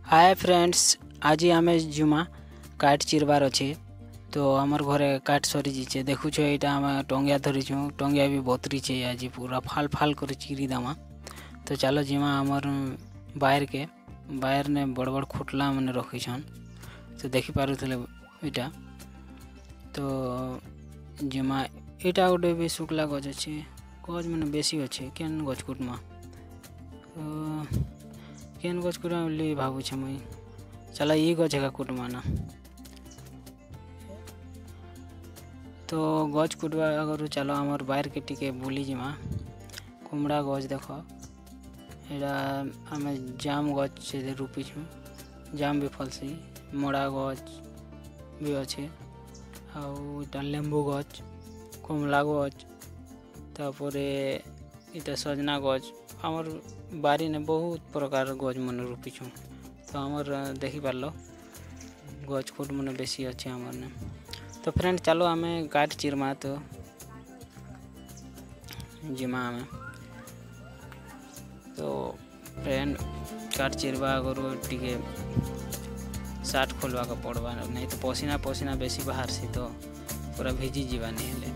Hi friends, आज आम जुमा काट चिरबार अच्छे तो आमर घरे काट सरी जीचे देखु यहाँ आम टंगिया धरीचु। टंगिया भी बतरी आज पूरा फाल फाल कर चिरी दमा। तो चलो जिमा आमर बाहर ने बड़ बड़ खुटला मैंने रखीछन तो देखी पारे इटा। तो जिमा इटा गोटे भी शुक्ला गज अच्छे गज मैंने बेसी अच्छे केन गज कुटमा केन गज कुटा बोली भावुछे मुई। चला ये गज का कुटमा ना। तो गज कुटवा अगर चलो आमर बाहर के टिके बुली जिमा कुमड़ा गज देख यहाँ आम जाम गज से रूपीछू। जाम भी फलसी मोड़ा गज भी अच्छे आउ लेंबू गज कमला गज तापर इटा सजना गज आमर बारी ने बहुत प्रकार गज मन रूपीछू। तो आमर देखी पार्ल गज खुट मन बेसी अच्छे आमर ने। तो फ्रेंड चलो आम काट चिरमा तो जिमा आम। तो फ्रेंड काट चिरवा अगर टिके सार्ट खोलवा का पड़वा नहीं तो पसीना पसीना बेसी बाहर सी तो पूरा भिजी जीवा नहीं हेले।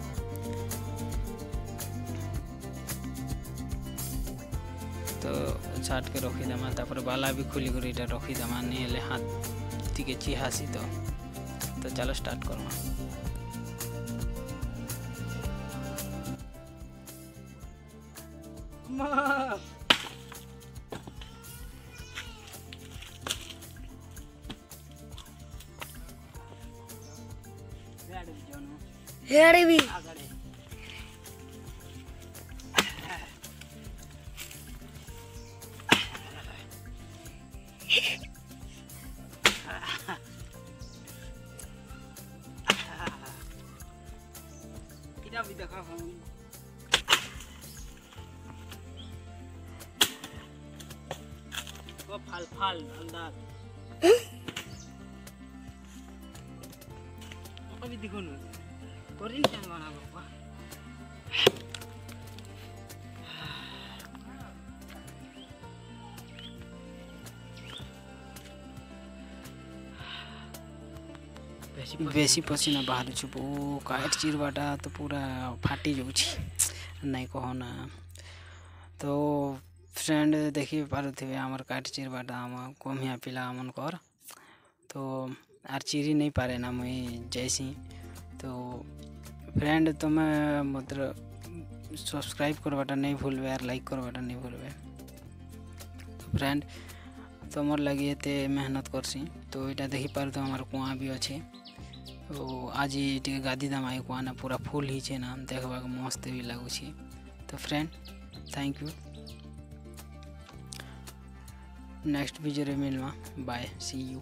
तो सार्ट के रखीदेमा तापर बाला भी खुली कर इटा रखीदेमा नहीं हेले हाथ टिके चिहासी। तो चलो स्टार्ट करमा। हेड़ी भी इटा भी देखा वो फाल फाल अंदाज अभी देखो न कोरिन टाइम बना बाबा। बेसी पसीना बाहर छु काट चिरवाटा तो पूरा फाटी जाऊँ नहीं कहना। तो फ्रेंड देखी पारे आमर काट चिरवाटा आम कमिया पिला मन कर तो आर चिरी नहीं पारे ना मुई जैसी। तो फ्रेंड तुम्हें मतलब सब्सक्राइब करवाटा नहीं भूलबे यार लाइक करवाटा नहीं भूलबे। तो फ्रेंड तुमर लगी एते मेहनत करसी तो यहाँ देखी पार तो हमार कुआ भी अच्छे। तो आज टे गादी दमा कुआ ना पूरा फुल ही ना देखा मस्त भी लगुच। तो friend thank you next video मिलवा बाय सी यू।